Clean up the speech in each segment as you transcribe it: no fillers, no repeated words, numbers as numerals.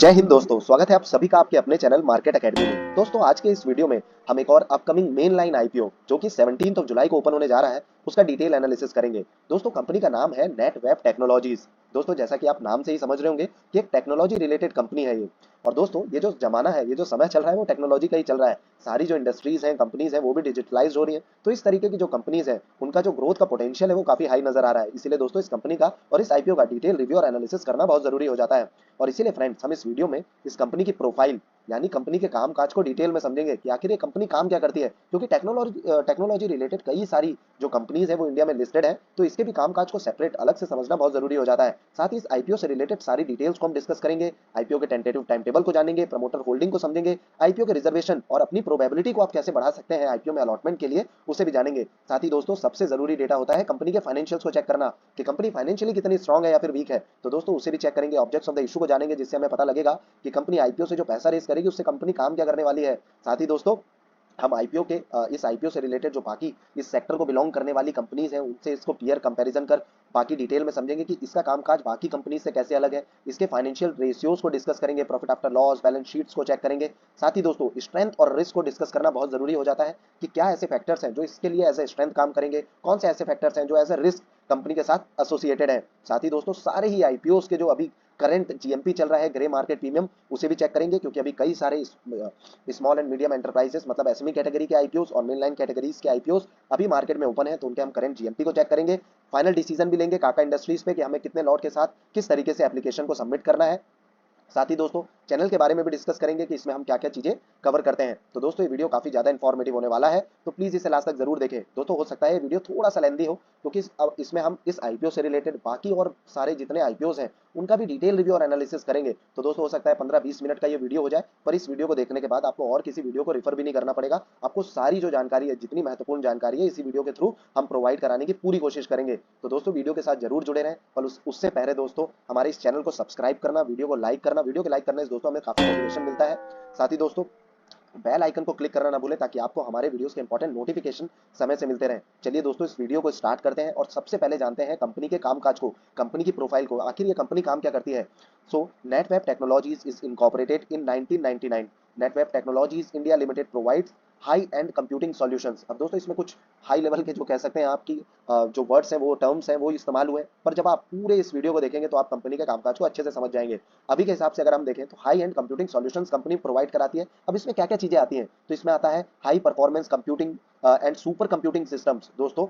जय हिंद दोस्तों, स्वागत है आप सभी का आपके अपने चैनल मार्केट एकेडमी में। दोस्तों आज के इस वीडियो में हम एक और अपकमिंग मेन लाइन आईपीओ जो कि 17 जुलाई को ओपन होने जा रहा है उसका डिटेल एनालिसिस करेंगे। दोस्तों कंपनी का नाम है नेटवेब टेक्नोलॉजीज। दोस्तों जैसा कि आप नाम से ही समझ रहे होंगे कि एक टेक्नोलॉजी रिलेटेड कंपनी है ये। और दोस्तों ये जो जमाना है, ये जो समय चल रहा है वो टेक्नोलॉजी का ही चल रहा है। सारी जो इंडस्ट्रीज हैं, कंपनीज हैं, वो भी डिजिटलाइज हो रही है। तो इस तरीके की जो कंपनीज हैं उनका जो ग्रोथ का पोटेंशियल है वो काफी हाई नजर आ रहा है। इसीलिए दोस्तों इस कंपनी का और इस आईपीओ का डिटेल रिव्यू और एनालिसिस करना बहुत जरूरी हो जाता है। और इसीलिए फ्रेंड्स हम इस वीडियो में इस कंपनी की प्रोफाइल यानी कंपनी के कामकाज को डिटेल में समझेंगे कि आखिर ये कंपनी काम क्या करती है, क्योंकि टेक्नोलॉजी रिलेटेड कई सारी जो कंपनीज है वो इंडिया में लिस्टेड है। तो इसके भी कामकाज को सेपरेट अलग से समझना बहुत जरूरी हो जाता है। साथ ही इस आईपीओ से रिलेटेड सारी डिटेल्स को हम डिस्कस करेंगे। आईपीओ के टेंटेटिव टाइम टेबल को जानेंगे, प्रमोटर होल्डिंग को समझेंगे, आईपीओ के रिजर्वेशन और अपनी प्रोबेबिलिटी को आप कैसे बढ़ा सकते हैं आईपीओ में अलॉटमेंट के लिए, उसे भी जानेंगे। साथ ही दोस्तों सबसे जरूरी डेटा होता है कंपनी के फाइनेंशियल्स को चेक करना कि कंपनी फाइनेंशियली कितनी स्ट्रांग है या फिर वीक है। तो दोस्तों उसे भी चेक करेंगे, ऑब्जेक्ट्स ऑफ द इशू को जानेंगे, जिससे हमें पता लगेगा कि कंपनी आईपीओ से जो पैसा रेस करेगी उससे कंपनी काम क्या करने वाली है। साथ ही दोस्तों हम आईपीओ के इस आईपीओ से रिलेटेड जो बाकी इस सेक्टर को बिलोंग करने वाली कंपनीज हैं उनसे इसको पीयर कंपैरिजन कर बाकी डिटेल में समझेंगे कि इसका कामकाज बाकी कंपनी से कैसे अलग है। इसके फाइनेंशियल रेशियोज को डिस्कस करेंगे, profit after loss, balance sheets को चेक करेंगे। साथ ही दोस्तों स्ट्रेंथ और रिस्क को डिस्कस करना बहुत जरूरी हो जाता है कि क्या ऐसे फैक्टर्स हैं जो इसके लिए एज ए स्ट्रेंथ काम करेंगे, कौन से ऐसे फैक्टर्स हैं जो एज ए रिस्क कंपनी के साथ एसोसिएटेड है। साथ ही दोस्तों सारे ही आईपीओ के जो अभी करंट जीएमपी चल रहा है, ग्रे मार्केट प्रीमियम, उसे भी चेक करेंगे, क्योंकि अभी कई सारे स्मॉल एंड मीडियम एंटरप्राइजेस मतलब एसएमई कैटेगरी के आईपीओस और मेन लाइन कैटेगरीज के आईपीओस अभी मार्केट में ओपन है, तो उनके हम करंट जीएमपी को चेक करेंगे। फाइनल डिसीजन भी लेंगे काका इंडस्ट्रीज पे कि हमें कितने लॉट के साथ किस तरीके से एप्लीकेशन को सबमिट करना है। साथ ही दोस्तों चैनल के बारे में भी डिस्कस करेंगे कि इसमें हम क्या क्या चीजें कवर करते हैं। तो दोस्तों ये वीडियो काफी ज्यादा इंफॉर्मेटिव होने वाला है, तो प्लीज इसे लास्ट तक जरूर देखें। दोस्तों हो सकता है ये वीडियो थोड़ा सा लेंदी हो, क्योंकि अब इसमें हम इस आईपीओ से रिलेटेड बाकी और सारे जितने आईपीओस हैं उनका भी डिटेल रिव्यू और एनालिसिस करेंगे। तो दोस्तों हो सकता है 15-20 मिनट का ये वीडियो हो जाए, पर इस वीडियो को देखने के बाद आपको और किसी वीडियो को रिफर भी नहीं करना पड़ेगा। आपको सारी जो जानकारी है, जितनी महत्वपूर्ण जानकारी है, इसी वीडियो के थ्रू हम प्रोवाइड कराने की पूरी कोशिश करेंगे। तो दोस्तों वीडियो के साथ जरूर जुड़े रहें, पर उससे पहले दोस्तों हमारे इस चैनल को सब्सक्राइब करना, वीडियो को लाइक करना, वीडियो के लाइक करने से दोस्तों हमें काफी मोटिवेशन मिलता है। साथ ही दोस्तों बेल आइकन को क्लिक करना ना भूलें, ताकि आपको हमारे वीडियोस के इंपॉर्टेंट नोटिफिकेशन समय से मिलते रहें। चलिए दोस्तों इस वीडियो को स्टार्ट करते हैं और सबसे पहले जानते हैं कंपनी के कामकाज को, कंपनी की प्रोफाइल को, आखिर ये कंपनी काम क्या करती है। So Netweb technologies is incorporated in 1999। Netweb technologies India limited provides high end computing solutions. अब दोस्तों इसमें कुछ हाई लेवल के जो कह सकते हैं आपकी जो वर्ड्स हैं, वो टर्म्स हैं, वो इस्तेमाल हुए, पर जब आप पूरे इस वीडियो को देखेंगे तो आप कंपनी के कामकाज को अच्छे से समझ जाएंगे। अभी के हिसाब से अगर हम देखें तो high end computing solutions company provide कराती है। अब इसमें क्या क्या चीजें आती हैं, तो इसमें आता है high performance computing and super computing systems. दोस्तों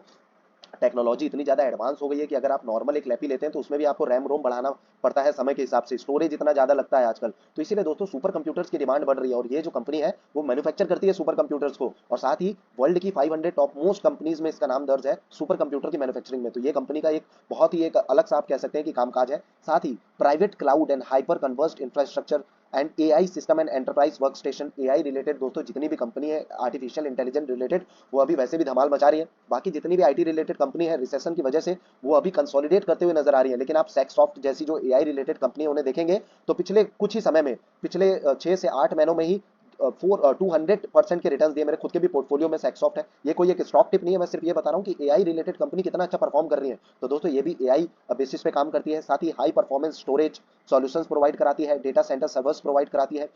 टेक्नोलॉजी इतनी ज़्यादा एडवांस हो गई है कि अगर आप नॉर्मल एक लैपी लेते हैं तो उसमें भी आपको रैम रोम बढ़ाना पड़ता है समय के हिसाब से, स्टोरेज इतना ज़्यादा लगता है आजकल। तो इसीलिए दोस्तों सुपर कंप्यूटर्स की डिमांड बढ़ रही है, और ये जो कंपनी है वो मैन्युफैक्चर करती है सुपर कंप्यूटर्स को, और साथ ही वर्ल्ड की 500 टॉप मोस्ट कंपनीज में इसका नाम दर्ज है सुपर कंप्यूटर की मैन्युफैक्चरिंग में। तो ये कंपनी का एक बहुत ही एक अलग सा आप कह सकते हैं कि कामकाज है। साथ ही private cloud and hyper converged infrastructure and AI system and enterprise work station, AI related दोस्तों जितनी भी कंपनी है आर्टिफिशियल इंटेलिजेंस रिलेटेड, वो अभी वैसे भी धमाल मचा रही है। बाकी जितनी भी आईटी रिलेटेड कंपनी है रिसेशन की वजह से वो अभी कंसोलिडेट करते हुए नजर आ रही है, लेकिन आप सेक्सॉफ्ट जैसी जो एआई रिलेटेड कंपनी उन्हें देखेंगे तो पिछले कुछ ही समय में, पिछले 6 से 8 महीनों में ही 200% के रिटर्न दिए। मेरे खुद के भी पोर्टफोलियो में सेक्सॉफ्ट है, ये कोई एक स्टॉक टिप नहीं है, मैं सिर्फ ये बता रहा हूँ कि एआई रिलेटेड कंपनी कितना अच्छा परफॉर्म कर रही है। तो दोस्तों ये भी एआई बेसिस पे काम करती है। साथ ही high performance storage solutions provide कराती है, डेटा सेंटर सर्वर्स प्रोवाइड कराती है,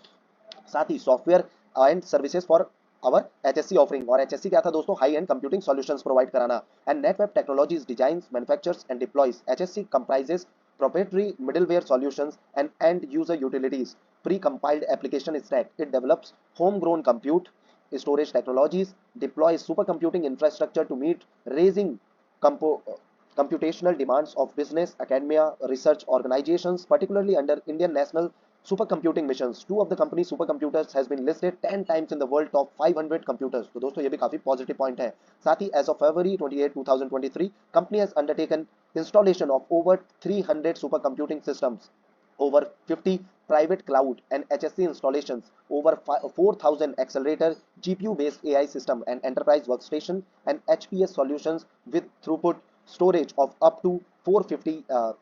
साथ ही software and services for our HSC offering. और एचएससी क्या था दोस्तों, high end computing solutions provide कराना। And Netweb technologies designs, manufactures and deploys HSC comprises proprietary middleware solutions and end user utilities, pre-compiled application stack. It develops homegrown compute storage technologies, deploys supercomputing infrastructure to meet raising compo- computational demands of business, academia, research organizations, particularly under Indian national supercomputing missions. Two of the company's supercomputers has been listed 10 times in the world top 500 computers. तो दोस्तों ये भी काफी positive point है। साथ ही as of February 28, 2023, company has undertaken installation of over 300 supercomputing systems, over 50 private cloud and HSC installations, over 4,000 accelerator GPU-based AI system and enterprise workstation and HPS solutions with throughput storage of up to 450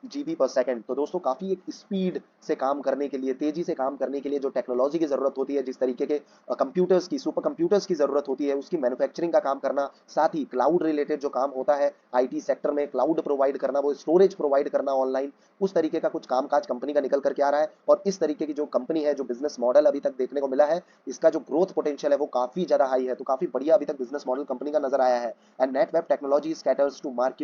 GB पर second. तो दोस्तों काफ़ी एक speed से काम करने के लिए, तेज़ी से काम करने के लिए जो टेक्नोलॉजी की ज़रूरत होती है, जिस तरीके के कंप्यूटर्स की, सुपर कंप्यूटर्स की ज़रूरत होती है, उसकी मैन्युफैक्चरिंग का काम करना, साथ ही क्लाउड रिलेटेड जो काम होता है आईटी सेक्टर में, क्लाउड प्रोवाइड करना, वो स्टोरेज प्रोवाइड करना ऑनलाइन, उस तरीके का कुछ कामकाज कंपनी का निकल करके आ रहा है। और इस तरीके की जो कंपनी है, जो बिजनेस मॉडल अभी तक देखने को मिला है, इसका जो ग्रोथ पोटेंशियल है वो काफ़ी ज़्यादा हाई है। तो काफ़ी बढ़िया अभी तक बिजनेस मॉडल कंपनी का नजर आया है। And Netweb technology caters to mark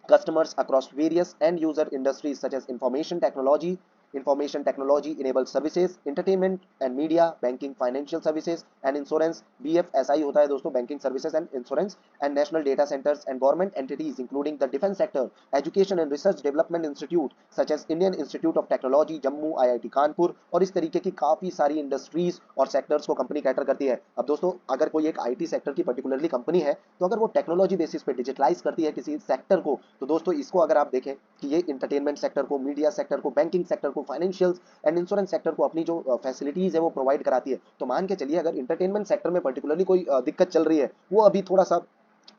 customers across various end user industries such as information technology enabled services, entertainment and media, banking, financial services and insurance, BFSI होता है दोस्तों, banking services and insurance, and national data centers and government entities including the defense sector, education and research development institute such as Indian Institute of Technology Jammu, IIT Kanpur, और इस तरीके की काफी सारी industries और सेक्टर्स को कंपनी कैटर करती है। अब दोस्तों अगर कोई एक आईटी सेक्टर की पर्टिकुलरली कंपनी है, तो अगर वो टेक्नोलॉजी बेसिस पे डिजिटलाइज करती है किसी सेक्टर को, तो दोस्तों इसको अगर आप देखें कि ये इंटरटेनमेंट सेक्टर को, मीडिया सेक्टर को, बैंकिंग सेक्टर को, फाइनेंशियल एंड इंश्योरेंस सेक्टर को अपनी जो फैसिलिटीज है वो प्रोवाइड कराती है। तो मान के चलिए अगर इंटरटेनमेंट सेक्टर में पर्टिकुलरली कोई दिक्कत चल रही है, वो अभी थोड़ा सा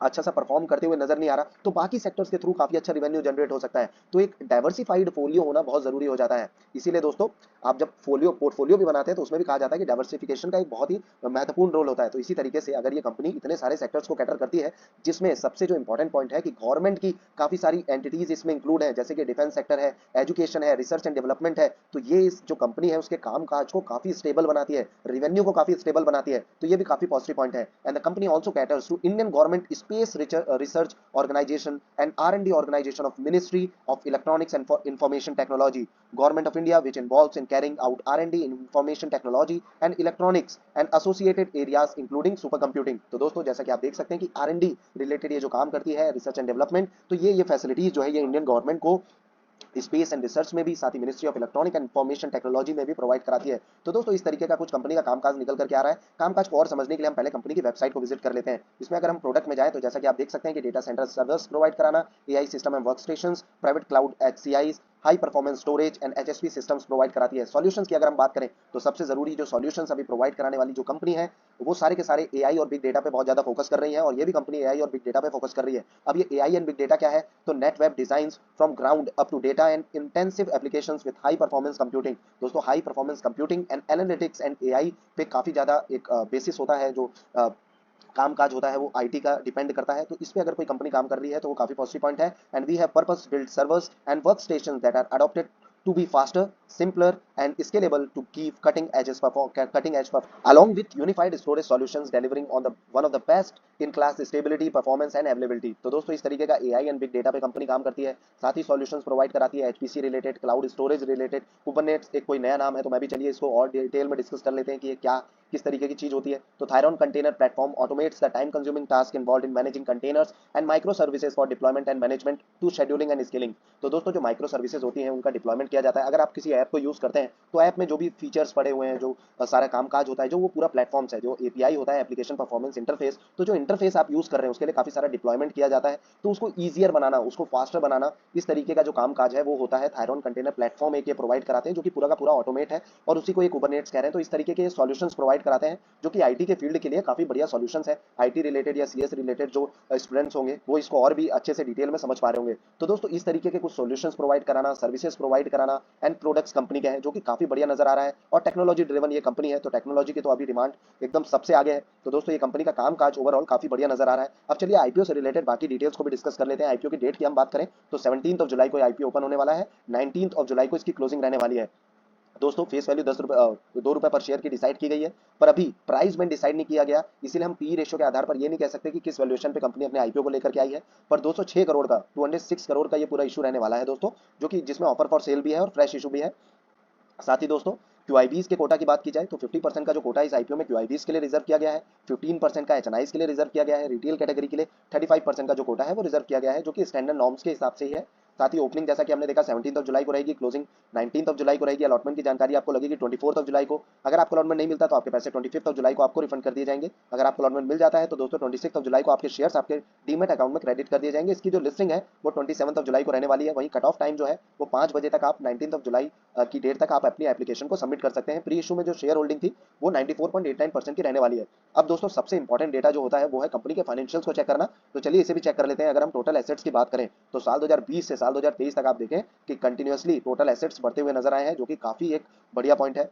अच्छा सा परफॉर्म करते हुए नजर नहीं आ रहा, तो बाकी सेक्टर्स के थ्रू काफी अच्छा रेवेन्यू जनरेट हो सकता है। तो एक डाइवर्सिफाइड फोलियो होना बहुत जरूरी हो जाता है। इसीलिए दोस्तों आप जब पोर्टफोलियो भी बनाते हैं तो उसमें भी कहा जाता है कि डाइवर्सिफिकेशन का एक बहुत ही महत्वपूर्ण रोल होता है। तो इसी तरीके से अगर ये कंपनी इतने सारे सेक्टर्स को कैटर करती है, जिसमें सबसे जो इंपॉर्टेंट पॉइंट है कि गवर्नमेंट की काफी सारी एंटिटीज इसमें इंक्लूड है, जैसे कि डिफेंस सेक्टर है, एजुकेशन है, रिसर्च एंड डेवलपमेंट है, तो ये इस जो कंपनी है उसके काम काज को काफी स्टेबल बनाती है, रेवेन्यू को काफी स्टेबल बनाती है। तो ये भी काफी पॉजिटिव पॉइंट है। And the company also caters to Indian government space research organization and R&D organization of Ministry of Electronics and Information Technology, Government of India, which involves in carrying out R&D in information technology and electronics and associated areas including supercomputing। तो दोस्तों जैसा कि आप देख सकते हैं कि R&D related ये जो काम करती है, रिसर्च एंड डेवलपमेंट, तो ये फैसिलिटीज जो है ये इंडियन गवर्नमेंट को स्पेस एंड रिसर्च में भी, साथ ही ministry of electronic and information technology में भी प्रोवाइड कराती है। तो दोस्तों इस तरीके का कुछ कंपनी का कामकाज निकल करके आ रहा है। कामकाज को और समझने के लिए हम पहले कंपनी की वेबसाइट को विजिट कर लेते हैं। इसमें अगर हम प्रोडक्ट में जाए तो जैसा कि आप देख सकते हैं कि डेटा सेंटर सर्वर्स प्रोवाइड कराना, AI system and work station, private cloud HCI, high performance storage and HSP systems provide कराती है। सॉल्यूशंस की अगर हम बात करें तो सबसे जरूरी जो सॉल्यूशंस अभी प्रोवाइड कराने वाली जो कंपनी है, वो सारे के सारे एआई और बिग डेटा पे बहुत ज्यादा फोकस कर रही है, और ये भी कंपनी एआई और बिग डेटा पे फोकस कर रही है। अब ये एआई एंड बिग डेटा क्या है, तो Netweb designs from ground up to data and intensive applications with high performance computing. दोस्तों high performance computing and analytics and AI पे काफी ज्यादा एक बेसिस होता है, जो कामकाज होता है वो आईटी का डिपेंड करता है। तो इस पे अगर कोई कंपनी काम कर रही है तो वो काफी पॉजिटिव पॉइंट है। And we have purpose built servers and work station that are adopted to be faster, simpler and scalable to give cutting edge along with unified storage solutions delivering on the one of the best in class stability, performance and availability। तो दोस्तों इस तरीके का AI and big data पे company काम करती है, साथ ही सॉल्यूशंस प्रोवाइड कराती है, HPC related, cloud storage related, Kubernetes एक कोई नया नाम है तो मैं भी चलिए इसको और डिटेल में डिस्कस कर लेते हैं कि ये क्या किस तरीके की चीज होती है। तो Tyrone container platform automates the time consuming task involved in managing containers and micro services for deployment and management to scheduling and scaling. तो दोस्तों जो माइक्रो सर्विसेज होती हैं उनका डिप्लॉयमेंट किया जाता है। अगर आप किसी ऐप को यूज करते हैं तो ऐप में जो भी फीचर्स पड़े हुए हैं, जो सारा कामकाज होता है, जो वो पूरा प्लेटफॉर्म्स है, जो एपीआई होता है, एप्लीकेशन परफॉर्मेंस इंटरफेस, तो जो इंटरफेस आप यूज कर रहे हैं उसके लिए काफी सारा डिप्लॉयमेंट किया जाता है। तो उसको ईजियर बनाना, उसको फास्टर बनाना, इस तरीके का जो कामकाज है वो होता है थायरॉन कंटेनर प्लेटफॉर्म एक ये प्रोवाइड कराते हैं, जो कि पूरा का पूरा ऑटोमेट है और उसी को एक कुबरनेट्स कह रहे हैं। तो इस तरीके के सॉल्यूशंस प्रोवाइड कराते हैं जो कि आईटी के फील्ड के लिए काफी बढ़िया सॉल्यूशंस है। आईटी रिलेटेड या सीएस रिलेटेड जो स्टूडेंट्स होंगे वो इसको और भी अच्छे से डिटेल में समझ पा रहे होंगे। तो दोस्तों इस तरीके के कुछ सॉल्यूशंस प्रोवाइड कराना, सर्विसेज प्रोवाइड कराना एंड प्रोडक्ट्स कंपनी के हैं, जो कि काफी बढ़िया नजर आ रहा है। और टेक्नोलॉजी ड्रिवन ये कंपनी है, तो टेक्नोलॉजी की तो अभी डिमांड एकदम सबसे आगे है। तो दोस्तों ये कंपनी का कामकाज ओवरऑल काफी बढ़िया नजर आ रहा है। अब चलिए आईपीओ से रिलेटेड बाकी डिटेल्स को भी डिस्कस कर लेते हैं। आईपीओ की डेट की हम बात करें तो 17 जुलाई को आईपीओ ओपन होने वाला है, 19 जुलाई को इसकी क्लोजिंग रहने वाली है। दोस्तों फेस वैल्यू 2 रुपए पर शेयर की डिसाइड की गई है, पर अभी प्राइस में डिसाइड नहीं किया गया, इसीलिए हम पी रेशियो के आधार पर ये नहीं कह सकते कि किस वैल्यूएशन पे कंपनी अपने आईपीओ को लेकर के आई है। पर 206 करोड़ का 206 करोड़ का ये पूरा इशू रहने वाला है दोस्तों, जो कि जिसमें ऑफर फॉर सेल भी है और फ्रेश इशू भी है। साथ ही दोस्तों क्यूआईबीज के कोटा की बात की जाए तो 50% का जो कोटा इस आईपीओ में क्यूआईबीज के लिए रिजर्व किया गया है, 15% का एचएनआईज के लिए रिजर्व किया गया है, रिटेल कैटेगरी के लिए 35% का जो कोटा है वो रिजर्व किया गया है, जो कि स्टैंडर्ड नॉर्म्स के हिसाब से ही है। साथ ही ओपनिंग जैसा कि हमने देखा 17 जुलाई को रहेगी, क्लोजिंग 19 जुलाई को रहेगी। अलॉटमेंट की जानकारी आपको लगेगी 24 जुलाई को। अगर आपको अलॉटमेंट नहीं मिलता तो आपके पैसे 25 जुलाई को आपको रिफंड कर दिए जाएंगे। अगर आपको अलॉटमेंट मिल जाता है तो दोस्तों 26 जुलाई को आपके शेयर्स आपके डीमेट अकाउंट में क्रेडिट कर दिए जाएंगे। इसकी जो लिस्टिंग है वो 27 जुलाई को रहने वाली है। वहीं कट ऑफ टाइम जो है वो 5 बजे तक, आप 19 जुलाई की डेट तक आप अपनी एप्लीकेशन को सबमिट कर सकते हैं। प्री इशू में जो शेयर होल्डिंग थी वो 94.89% की रहने वाली है। अब दोस्तों सबसे इंपॉर्टेंट डेटा जो होता है वो है कंपनी के फाइनेंशियल्स को चेक करना। तो चलिए इसे भी चेक कर लेते हैं। अगर हम टोटल एसेट्स की बात करें तो साल 2020 से साल 2023 तक आप देखें कि कंटिन्यूअसली टोटल एसेट्स बढ़ते हुए नजर आए हैं, जो कि काफी एक बढ़िया पॉइंट है।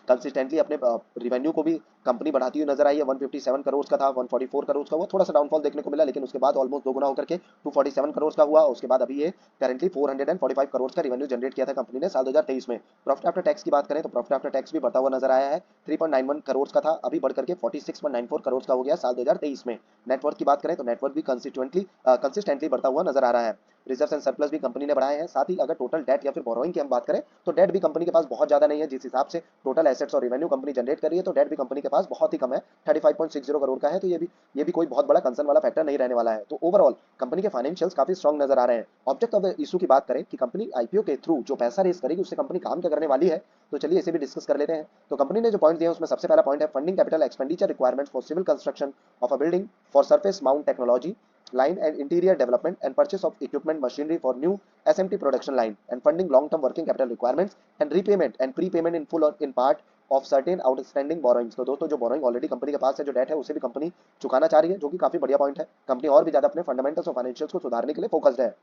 कंसिस्टेंटली अपने रिवेन्यू को भी कंपनी बढ़ाती हुई नजर आई है। 157 करोड़ का था, 144 करोड़ का हुआ, थोड़ा सा डाउनफॉल देखने को मिला, लेकिन उसके बाद ऑलमोस्ट दोगुना होकर के 247 करोड़ का हुआ। उसके बाद अभी ये करेंटली 445 करोड़ का रिवेन्यू जनरेट किया था कंपनी ने साल 2023 में। प्रॉफिट आफ्टर टैक्स की बात करें तो प्रॉफिट आफ्टर टैक्स भी बढ़ता हुआ नजर आया है। 3.91 करोड़ का था, अभी बढ़कर के 46.94 करोड़ का हो गया साल 2023 में। नेटवर्क की बात करें तो नेटवर्क भी कंसिस्टेंटली बढ़ता हुआ नजर आ रहा है। रिजर्व एंड सरप्लस भी कंपनी ने बढ़ाए हैं। साथ ही अगर टोटल डेट या फिर बोरोइंग की हम बात करें तो डेट भी कंपनी के पास बहुत ज्यादा नहीं है। जिस हिसाब से टोटल एसेट्स और रेवेन्यू कंपनी जनरेट कर रही है तो डेट भी कंपनी के पास बहुत ही कम है, 35.60 करोड़ का है। तो ये भी कोई बहुत बड़ा कंसर्न वाला फैक्टर नहीं रहने वाला है। तो ओवरऑल कंपनी के फाइनेंशियल्स काफी स्ट्रॉन्ग नजर आ रहे हैं। ऑब्जेक्ट ऑफ द इशू की बात करें कि कंपनी आईपीओ के थ्रू जो पैसा रेस करेगी उससे कंपनी काम क्या करने वाली है, तो चलिए इसे भी डिस्कस कर लेते हैं। तो कंपनी ने जो पॉइंट दिया उसमें सबसे पहला पॉइंट है funding capital expenditure requirements for civil construction of a building for surface mount technology line and interior development and purchase of equipment machinery for new SMT production line and funding long term working capital requirements and repayment and prepayment in full or in part of certain outstanding borrowings। तो दोस्तों जो borrowing already company के पास है, जो date है, उसे भी company चुकाना चाह रही है, जो कि काफी बढ़िया पॉइंट है। कंपनी और भी ज्यादा अपने फंडामेंटल्स और फाइनेंशियल्स को सुधारने के लिए फोकस्ड है।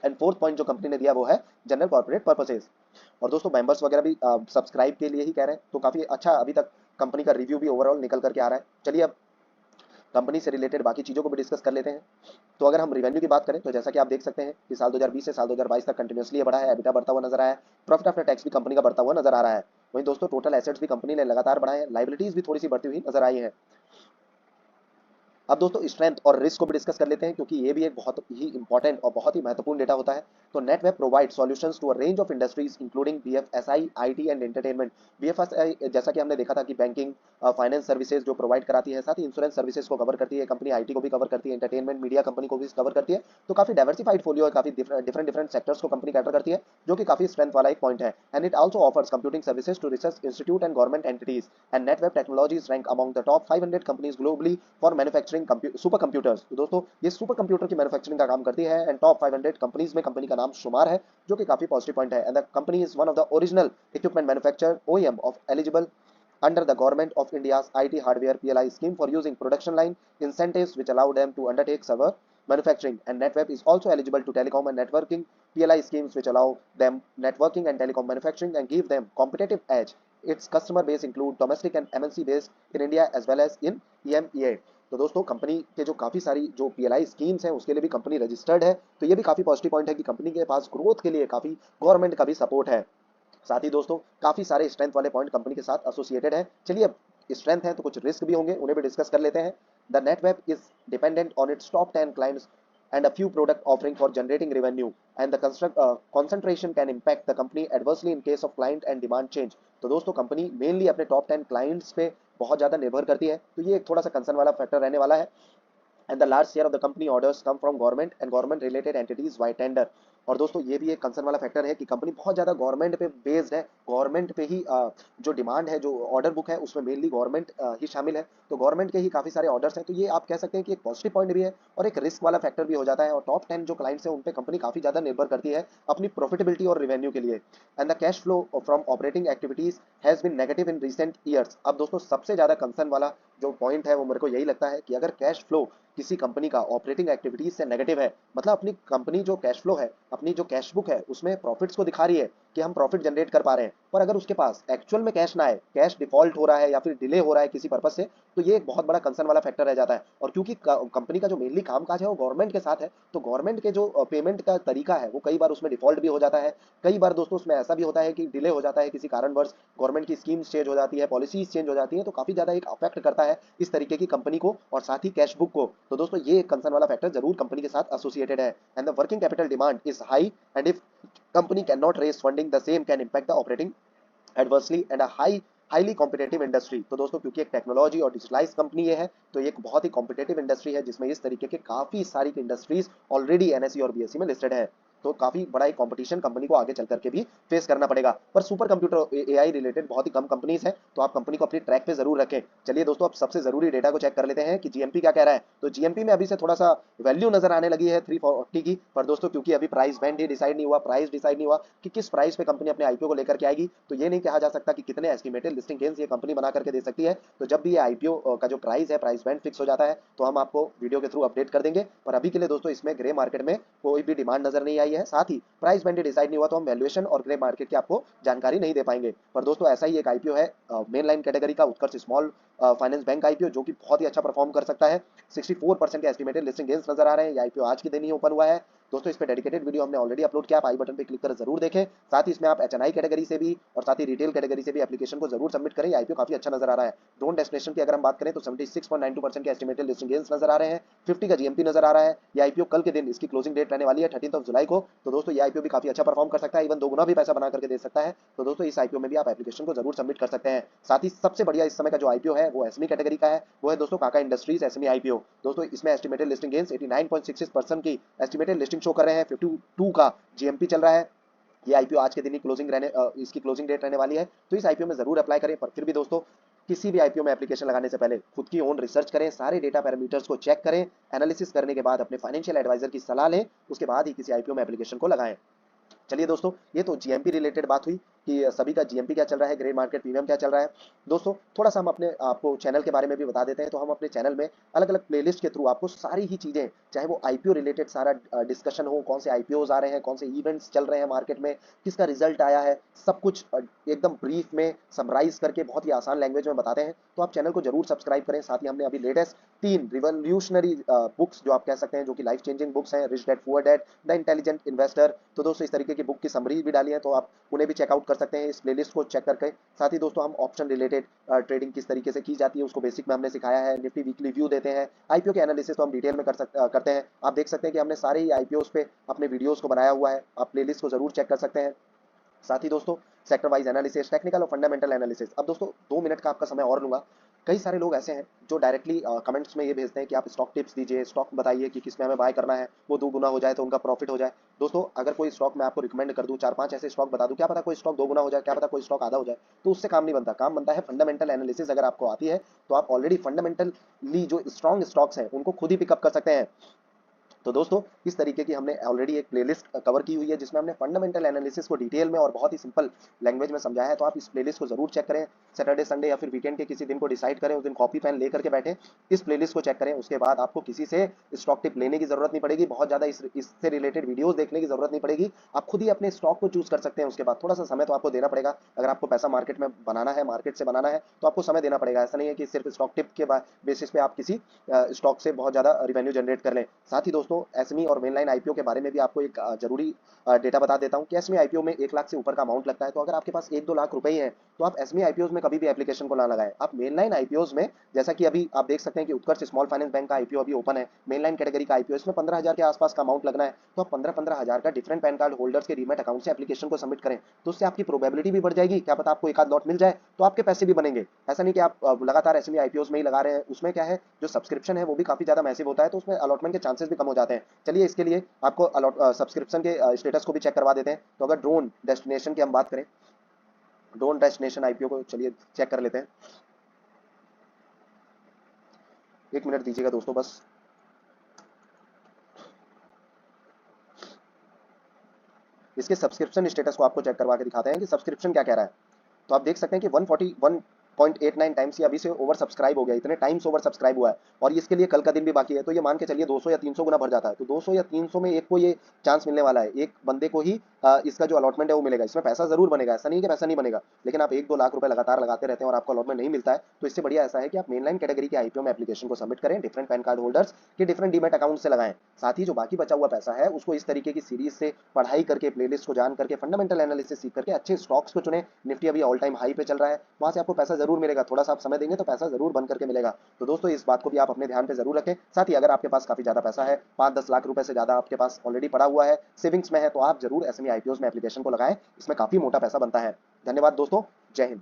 एंड फोर्थ पॉइंट जो कंपनी ने दिया वो है जनरल कॉर्पोरेट पर्पसेस। और दोस्तों मेंबर्स वगैरह भी सब्सक्राइब के लिए ही कह रहे हैं, तो काफी अच्छा अभी तक कंपनी का रिव्यू भी ओवरऑल निकल करके आ रहा है। चलिए अब कंपनी से रिलेटेड बाकी चीजों को भी डिस्कस कर लेते हैं। तो अगर हम रिवेन्यू की बात करें तो जैसा कि आप देख सकते हैं कि साल 2020 से साल 2022 तक कंटिन्यूअसली बढ़ा है। एबिटा बढ़ता हुआ नजर आया है। प्रॉफिट आफ्टर टैक्स भी कंपनी का बढ़ता हुआ नजर आ रहा है। वहीं दोस्तों टोटल एसेट्स भी कंपनी ने लगातार बढ़ाए हैं। लाइबिलिटीज भी थोड़ी सी बढ़ती हुई नजर आई है। अब दोस्तों स्ट्रेंथ और रिस्क को भी डिस्कस कर लेते हैं, क्योंकि ये भी एक बहुत ही इंपॉर्टेंट और बहुत ही महत्वपूर्ण डेटा होता है। तो Netweb provide solutions to a range of industries including BFSI, IT and entertainment. BFSI जैसा कि हमने देखा था कि बैंकिंग, फाइनेंस सर्विसेज जो प्रोवाइड कराती है, साथ ही इंश्योरेंस सर्विसेज को कवर करती है कंपनी, आईटी को भी कवर करती है, एंटरटेनमेंट मीडिया कंपनी को भी कवर करती है। तो काफी डाइवर्सिफाइड फोलियो है, काफी डिफरेंट सेक्टर्स को कंपनी कैटर करती है, जो कि काफी स्ट्रेंथ वाला एक पॉइंट है। And it also offers computing services to research institute and government entities. And Netweb technologies rank among the top 500 companies globally for manufacturing super computers. तो दोस्तों ये सुपर कंप्यूटर की मैन्युफैक्चरिंग का काम करती है एंड टॉप 500 कंपनीज में कंपनी का नाम शुमार है, जो कि काफी पॉजिटिव पॉइंट है। And the company is one of the original equipment manufacturer OEM of eligible under the Government of India's IT hardware PLI scheme for using production line incentives which allow them to undertake server manufacturing. And NetWeb is also eligible to telecom and networking PLI schemes which allow them networking and telecom manufacturing and give them competitive edge. Its customer base include domestic and MNC based in India as well as in EMEA। तो दोस्तों company के जो काफी सारी जो PLI schemes हैं उसके लिए भी कंपनी रजिस्टर्ड है। तो ये भी काफी पॉजिटिव पॉइंट है कि कंपनी के पास ग्रोथ के लिए काफी गवर्नमेंट का भी सपोर्ट है। साथ ही दोस्तों काफी सारे स्ट्रेंथ वाले पॉइंट कंपनी के साथ एसोसिएटेड है। चलिए अब स्ट्रेंथ है तो कुछ रिस्क भी होंगे, उन्हें भी डिस्कस कर लेते हैं। The Netweb is dependent on its top 10 clients and a few product offering for generating revenue, and the concentration can impact the company adversely in case of client and demand change। तो दोस्तों company mainly अपने top 10 clients पे बहुत ज्यादा निर्भर करती है, तो ये एक थोड़ा सा कंसर्न वाला फैक्टर रहने वाला है। And the large share of the company orders come from government and government related entities by tender. और दोस्तों ये भी एक कंसर्न वाला फैक्टर है कि कंपनी बहुत ज्यादा गवर्नमेंट पे बेस्ड है। गवर्नमेंट पे ही जो डिमांड है, जो ऑर्डर बुक है, उसमें मेनली गवर्नमेंट ही शामिल है। तो गवर्नमेंट के ही काफी सारे ऑर्डर्स हैं। तो ये आप कह सकते हैं कि एक पॉजिटिव पॉइंट भी है और एक रिस्क वाला फैक्टर भी हो जाता है। और टॉप 10 जो क्लाइंट्स हैं उन पे कंपनी काफी ज्यादा निर्भर करती है अपनी प्रॉफिटेबिलिटी और रेवेन्यू के लिए। And the cash flow from operating activities has been negative in recent years. अब दोस्तों सबसे ज्यादा कंसर्न वाला जो पॉइंट है वो मेरे को यही लगता है कि अगर कैश फ्लो किसी कंपनी का ऑपरेटिंग एक्टिविटीज से नेगेटिव है, मतलब अपनी कंपनी जो कैश फ्लो है, अपनी जो कैश बुक है, उसमें प्रॉफिट्स को दिखा रही है कि हम प्रॉफिट जनरेट कर पा रहे हैं, पर अगर उसके पास एक्चुअल में कैश ना है, कैश डिफॉल्ट हो रहा है या फिर डिले हो रहा है किसी पर्पज से, तो ये एक बहुत बड़ा कंसर्न वाला फैक्टर रह जाता है। और क्योंकि कंपनी का जो मेनली कामकाज है वो गवर्नमेंट के साथ है, तो गवर्नमेंट के जो पेमेंट का तरीका है वो कई बार उसमें डिफॉल्ट भी हो जाता है। कई बार दोस्तों उसमें ऐसा भी होता है कि डिले हो जाता है किसी कारणवश, गवर्नमेंट की स्कीम्स चेंज हो जाती है, पॉलिसीज चेंज हो जाती है, तो काफी ज्यादा एक अफेक्ट करता है इस तरीके की कंपनी को और साथ ही कैश बुक को। तो दोस्तों ये एक कंसर्न वाला फैक्टर जरूर कंपनी के साथ एसोसिएटेड है। And the working capital demand is high and if company cannot raise funding the same can impact the operating adversely and a highly competitive industry. तो दोस्तों क्योंकि एक टेक्नोलॉजी और डिजिटलाइज कंपनी ये है, तो ये एक बहुत ही कॉम्पिटेटिव इंडस्ट्री है जिसमें इस तरीके के काफी सारी इंडस्ट्रीज ऑलरेडी एनएसई और बीएसई में लिस्टेड है। तो काफी बड़ा एक कंपटीशन कंपनी को आगे चल करके भी फेस करना पड़ेगा। पर सुपर कंप्यूटर एआई रिलेटेड बहुत ही कम कंपनीज हैं, तो आप कंपनी को अपनी ट्रैक पे जरूर रखें। चलिए दोस्तों, अब सबसे जरूरी डेटा को चेक कर लेते हैं कि जीएमपी क्या कह रहा है। तो जीएमपी में अभी से थोड़ा सा वैल्यू नजर आने लगी है 340 की, पर दोस्तों क्योंकि अभी प्राइस बैंड ही डिसाइड नहीं हुआ, प्राइस डिसाइड नहीं हुआ कि किस प्राइस पे कंपनी अपने आईपीओ को लेकर के आएगी, तो ये नहीं कहा जा सकता कि कितने एस्टिमेटेड लिस्टिंग गेन्स ये कंपनी बना करके दे सकती है। तो जब भी ये आईपीओ का जो प्राइस है, प्राइस बैंड फिक्स हो जाता है, तो हम आपको वीडियो के थ्रू अपडेट कर देंगे। पर अभी के लिए दोस्तों इसमें ग्रे मार्केट में कोई भी डिमांड नजर नहीं आई है, साथ ही प्राइस बैंड डिसाइड नहीं हुआ, तो हम वैल्यूएशन और ग्रे मार्केट की आपको जानकारी नहीं दे पाएंगे। पर दोस्तों ऐसा ही एक आईपीओ है मेन लाइन कैटेगरी का, उत्कर्ष स्मॉल फाइनेंस बैंक आईपीओ, जो कि बहुत ही अच्छा परफॉर्म कर सकता है। 64% के एस्टिमेटेड लिस्टिंग गेन्स नजर आ रहे हैं। ये आईपीओ आज के दिन ही ओपन हुआ है दोस्तों। इस पे डेडिकेटेड वीडियो हमने ऑलरेडी अपलोड किया, आप आई बटन पे क्लिक कर जरूर देखें। साथ ही इसमें आप एचएनआई कैटेगरी से भी और साथ ही रिटेल कैटेगरी से भी एप्लीकेशन को जरूर सबमिट करें। आईपीओ काफी अच्छा नजर आ रहा है। ड्रोन डेस्टिनेशन की अगर हम बात करें तो 76.92% के एस्टिमेटेड लिस्टिंग गेन्स नजर आ रहे हैं। 50 का जीएमपी नजर आ रहा है। ये आईपीओ कल के दिन इसकी क्लोजिंग डेट रहने वाली है 13 जुलाई को। तो दोस्तों ये आईपीओ भी काफी अच्छा परफॉर्म कर सकता है, इवन 2 गुना भी पैसा बना करके दे सकता है। तो दोस्तों इस आईपीओ में भी आप एप्लीकेशन को जरूर सबमिट कर सकते हैं। साथ ही सबसे बढ़िया इस समय का जो आईपीओ है वो एसएमई कैटेगरी का है, वो है दोस्तों काका इंडस्ट्रीज एसएमई आईपीओ। दोस्तों इसमें एस्टिमेटेड लिस्टिंग गेन्स 89.66% की एस्टिमेटेड लिस्टिंग शो कर रहे हैं। 52 का जीएमपी चल रहा है। ये आईपीओ आज के दिन ही इसकी क्लोजिंग डेट रहने वाली है, तो इस आईपीओ में जरूर अप्लाई करें। पर फिर भी दोस्तों किसी भी आईपीओ में एप्लीकेशन लगाने से पहले खुद की ओन रिसर्च करें, सारे डेटा पैरामीटर्स को चेक करें, एनालिसिस करने के बाद अपने फाइनेंशियल एडवाइजर की सलाह लें, उसके बाद ही किसी आईपीओ में एप्लीकेशन को लगाएं। चलिए दोस्तों, ये तो जीएमपी रिलेटेड बात हुई कि सभी का जीएमपी क्या चल रहा है, ग्रे मार्केट प्रीमियम क्या चल रहा है। दोस्तों थोड़ा सा हम अपने आपको चैनल के बारे में भी बता देते हैं। तो हम अपने चैनल में अलग अलग प्लेलिस्ट के थ्रू आपको सारी ही चीजें, चाहे वो आईपीओ रिलेटेड सारा डिस्कशन हो, कौन से आईपीओज आ रहे हैं, कौन से इवेंट्स चल रहे हैं मार्केट में, किसका रिजल्ट आया है, सब कुछ एकदम ब्रीफ में समराइज करके बहुत ही आसान लैंग्वेज में बताते हैं। तो आप चैनल को जरूर सब्सक्राइब करें। साथ ही हमने अभी लेटेस्ट 3 रिवोल्यूशनरी बुक्स जो आप कह सकते हैं, जो कि लाइफ चेंजिंग बुक्स हैं, rich dad poor dad, the intelligent investor. तो दोस्तों इस तरीके की बुक की समरी भी डाली है, तो आप उन्हें भी चेकआउट कर सकते हैं इस प्लेलिस्ट को चेक करके। साथ ही दोस्तों हम ऑप्शन रिलेटेड ट्रेडिंग किस तरीके से की जाती है उसको बेसिक में हमने सिखाया है। निफ्टी वीकली व्यू देते हैं। आईपीओ के एनालिसिस तो हम डिटेल में करते हैं। आप देख सकते हैं कि हमने सारे ही आईपीओस पे अपने वीडियोस को बनाया हुआ है, आप प्लेलिस्ट को जरूर चेक कर सकते हैं। साथ ही दोस्तों सेक्टर वाइज एनालिसिस, टेक्निकल और फंडामेंटल एनालिसिस। अब दोस्तों 2 मिनट का आपका समय और लूंगा। कई सारे लोग ऐसे हैं जो डायरेक्टली कमेंट्स में ये भेजते हैं कि आप स्टॉक टिप्स दीजिए, स्टॉक बताइए कि किस में हमें बाय करना है, वो 2 गुना हो जाए तो उनका प्रॉफिट हो जाए। दोस्तों अगर कोई स्टॉक मैं आपको रिकमेंड कर दूं, 4-5 ऐसे स्टॉक बता दूं, क्या पता कोई स्टॉक 2 गुना हो जाए, क्या पता कोई स्टॉक आधा हो जाए, तो उससे काम नहीं बनता। काम बनता है फंडामेंटल एनालिसिस। अगर आपको आती है तो आप ऑलरेडी फंडामेंटली जो स्ट्रॉन्ग स्टॉक्स हैं उनको खुद ही पिकअप कर सकते हैं। तो दोस्तों इस तरीके की हमने ऑलरेडी एक प्लेलिस्ट कवर की हुई है जिसमें हमने फंडामेंटल एनालिसिस को डिटेल में और बहुत ही सिंपल लैंग्वेज में समझाया है। तो आप इस प्लेलिस्ट को जरूर चेक करें। सैटरडे संडे या फिर वीकेंड के किसी दिन को डिसाइड करें, उस दिन कॉपी पेन लेकर के बैठे, इस प्लेलिस्ट को चेक करें। उसके बाद आपको किसी से स्टॉक टिप लेने की जरूरत नहीं पड़ेगी, बहुत ज्यादा इससे रिलेटेड वीडियोस देखने की जरूरत नहीं पड़ेगी। आप खुद ही अपने स्टॉक को चूज कर सकते हैं। उसके बाद थोड़ा सा समय तो आपको देना पड़ेगा। अगर आपको पैसा मार्केट में बनाना है, मार्केट से बनाना है, तो आपको समय देना पड़ेगा। ऐसा नहीं है कि सिर्फ स्टॉक टिप के बेसिस पे आप किसी स्टॉक से बहुत ज्यादा रिवेन्यू जनरेट कर लें। साथ ही दोस्तों एसएमई और मेनलाइन आईपीओ के बारे में भी आपको एक जरूरी डेटा बता देता हूं कि एसएमई आईपीओ में 1 लाख से ऊपर का अमाउंट लगता है। तो अगर आपके पास 1-2 लाख रुपए ही है तो आप एसएमई आईपीओ में कभी भी एप्लीकेशन को ना लगाएं। आप मेनलाइन आईपीओ में, जैसा कि अभी आप देख सकते हैं कि उत्कर्ष स्मॉल फाइनेंस बैंक का आईपीओ अभी ओपन है, मेनलाइन कैटेगरी का आईपीओ, इसमें 15,000 के आसपास का अमाउंट लगना है। तो आप 15,000 का डिफरेंट पैन कार्ड होल्डर्स के डीमैट अकाउंट से एप्लीकेशन को सबमिट करें, तो उससे आपकी प्रोबेबिलिटी भी बढ़ जाएगी। क्या पता आपको एक आध लॉट मिल जाए तो आपके पैसे भी बनेंगे। ऐसा नहीं कि आप लगातार एसएमई आईपीओ में ही लगा रहे हैं। उसमें क्या है, जो सब्सक्रिप्शन है वो भी काफी ज्यादा मैसिव होता है, तो उसमें अलॉटमेंट के चांसेस भी कम हो जाते हैं। चलिए इसके लिए आपको सब्सक्रिप्शन के स्टेटस को भी चेक करवा देते हैं। तो अगर ड्रोन डेस्टिनेशन की हम बात करें, ड्रोन डेस्टिनेशन आईपीओ को चलिए चेक कर लेते हैं। 1 मिनट दीजिएगा दोस्तों बस। इसके सब्सक्रिप्शन स्टेटस को आपको चेक करवा के दिखाते हैं कि सब्सक्रिप्शन क्या कह रहा है। तो आप देख सकते हैं कि 141.89 टाइम्स ये अभी से ओवर सब्सक्राइब हो गया, इतने टाइम्स ओवर सब्सक्राइब हुआ है। और इसके लिए कल का दिन भी बाकी है, तो ये मान के चलिए 200 या 300 गुना भर जाता है। तो 200 या 300 में एक को ये चांस मिलने वाला है, एक बंदे को ही इसका जो अलॉटमेंट है वो मिलेगा। इसमें पैसा जरूर बनेगा, ऐसा नहीं कि पैसा नहीं बनेगा, लेकिन आप 1-2 लाख रुपए लगातार लगाते रहते हैं और आपको अलॉटमेंट नहीं मिलता है, तो इससे बढ़िया ऐसा है कि आप मेनलाइन कैटेगरी के आईपीओ में एप्लीकेशन को सबमिट करें, डिफरेंट पैन कार्ड होल्डर्स के डिफरेंट डीमैट अकाउंट से लगाएं। साथ ही जो बाकी बचा हुआ पैसा है उसको इस तरीके की सीरीज से पढ़ाई करके, प्लेलिस्ट को जान करके, फंडामेंटल एनालिसिस सीख करके अच्छे स्टॉक्स को चुने। निफ्टी अभी ऑल टाइम हाई पे चल रहा है, वहां से आपको पैसा जरूर मिलेगा। थोड़ा सा आप समय देंगे तो पैसा जरूर बन करके मिलेगा। तो दोस्तों इस बात को भी आप अपने ध्यान पे जरूर रखें। साथ ही अगर आपके पास काफी ज्यादा पैसा है, 5-10 लाख रुपए से ज्यादा आपके पास ऑलरेडी पड़ा हुआ है, सेविंग्स में है, तो आप जरूर एसएमई आईपीओ में एप्लीकेशन को लगाएं। इसमें काफी मोटा पैसा बनता है। धन्यवाद दोस्तों, जय हिंद।